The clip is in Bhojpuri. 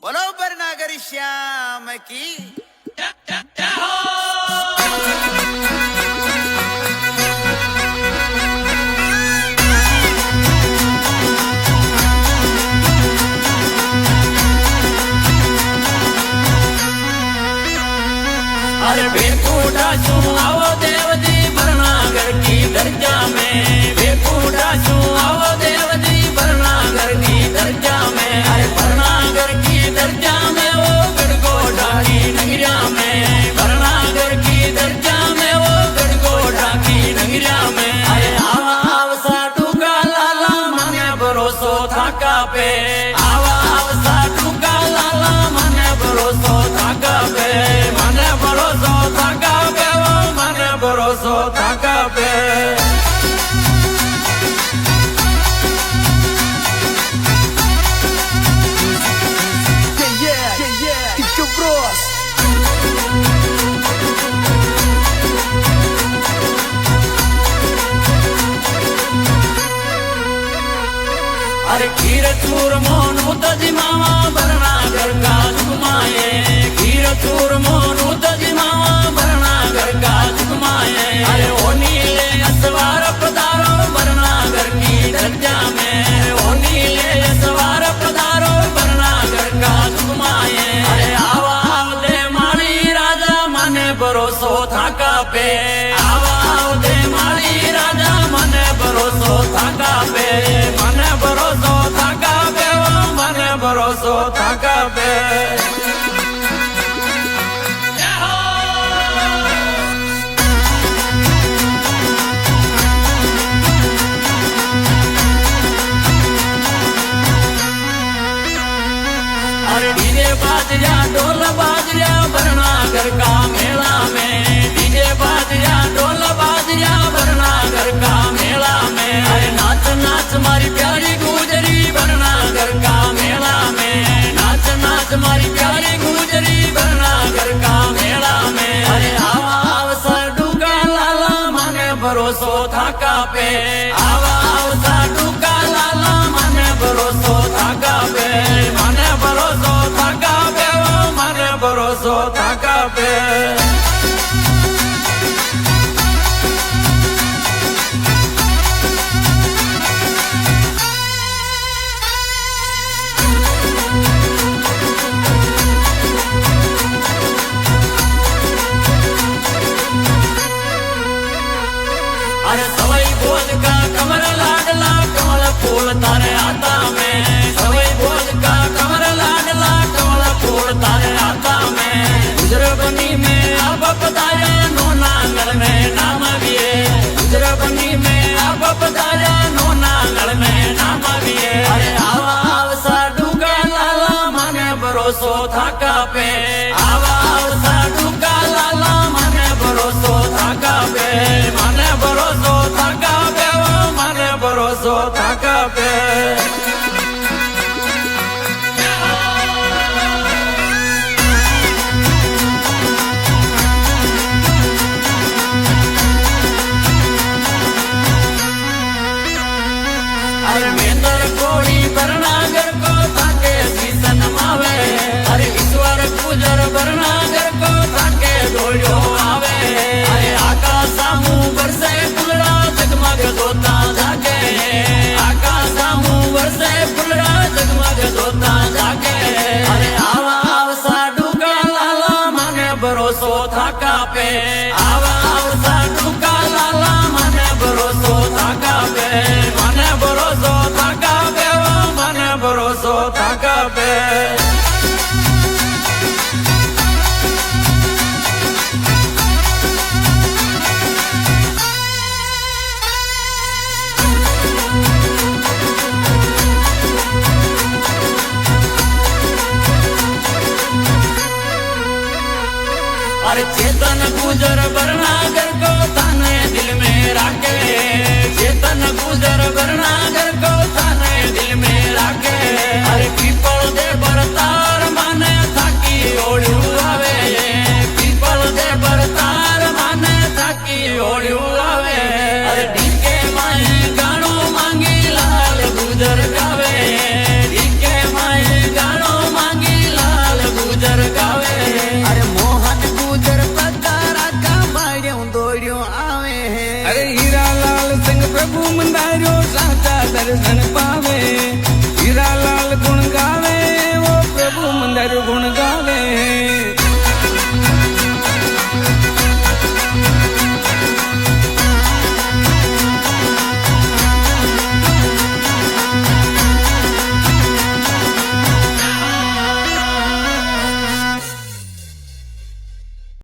बरोबर नागरी श्याम की अरे बेकुटा छू आओ देवदी भरनागर की दर्जा में बेकुटा छू आओ देवदी भरनागर की दर्जा में अरे भरनागर की दर्जा में वो गड़गोटा की नगरिया में भरनागर की दर्जा में वो गड़गोटा की नगरिया में अरे आवा आवसा टूका लाला मने भरोसो थाका पे आवा आवसा टूका लाला मने भरोसो थाका पे मने भरोसो थाका पे वो मने भरोसो थाका पे Тихо брос. अरे खीर चूर मोन उतजी मामा भरनागर का झुमाए खीर चूर मोन उतजी मामा भरनागर का झुमाए अरे ओ नीले असवार पधारो भरनागर की दर्जा में ओ नीले असवार पधारो भरनागर का झुमाए अरे आवा दे माली राजा मने भरोसो थाका पे आवा दे माली राजा मने भरोसो थाका पे मने भरोसो थाका पे वो मने भरोसो थाका पे अरे डीजे बाजया ढोल बाजया भरनागर का मेला में डीजे बाजया ढोल बाजया भरनागर का मेला में अरे नाच नाच मारी प्यारी गुजरी भरनागर का मेला में नाच नाच मारी प्यारी गुजरी भरनागर का मेला में अरे आवा आवसा डूका लाला मने भरोसो थाका पे आवा आवसा डूका लाला मने भरोसो थाका पे मने भरोसो थाका पे वो मने भरोसो थाका पे अरे सवई बोझ का कमर लाडला कमल फूल तारे आता में सवई बोझ का कमर लाडला कमल फूल तारे आता में गुजरबनी में अब पधारे नो नांगल में नाम विये गुजरबनी में अब पधारे नो नांगल में नाम विये अरे आवा आवसा डूका लाला मने भरोसो थाका पे आवा आवसा डूका लाला मने भरोसो थाका पे मने भरोसो थाका पे वो मने भरोसो थाका पे अरे मेंदर कोड़ी भरनागर को थाके सीसन मावे अरे ईश्वर गुजर भरनागर को थाके डोलियो आवे अरे आकाश सामू बरसे फुलरा जगमग दोता जागे आकाश सामू बरसे फुलरा जगमग दोता जागे अरे आवा आवसा डूका लाला मने भरोसो थाका पे आवा आवसा डूका लाला मने भरोसो थाका पे मने भरोसो थाका पे वो मने भरोसो थाका पे अरे चेतन गुजर भरनागर को थाने दिल में राखे चेतन गुजर भरनागर को थाने दिल में राखे अरे पीपल दे बरतार माने थाकी ओढ़ू आवे पीपल दे बरतार माने थाकी ओढ़ू आवे अरे डीके माए गानो मांगी लाल गुजर गावे डीके माए गानो मांगी प्रभु मंदारो साचा दर्शन पावे हीरा लाल गुण गावे वो प्रभु मंदारो गुण गावे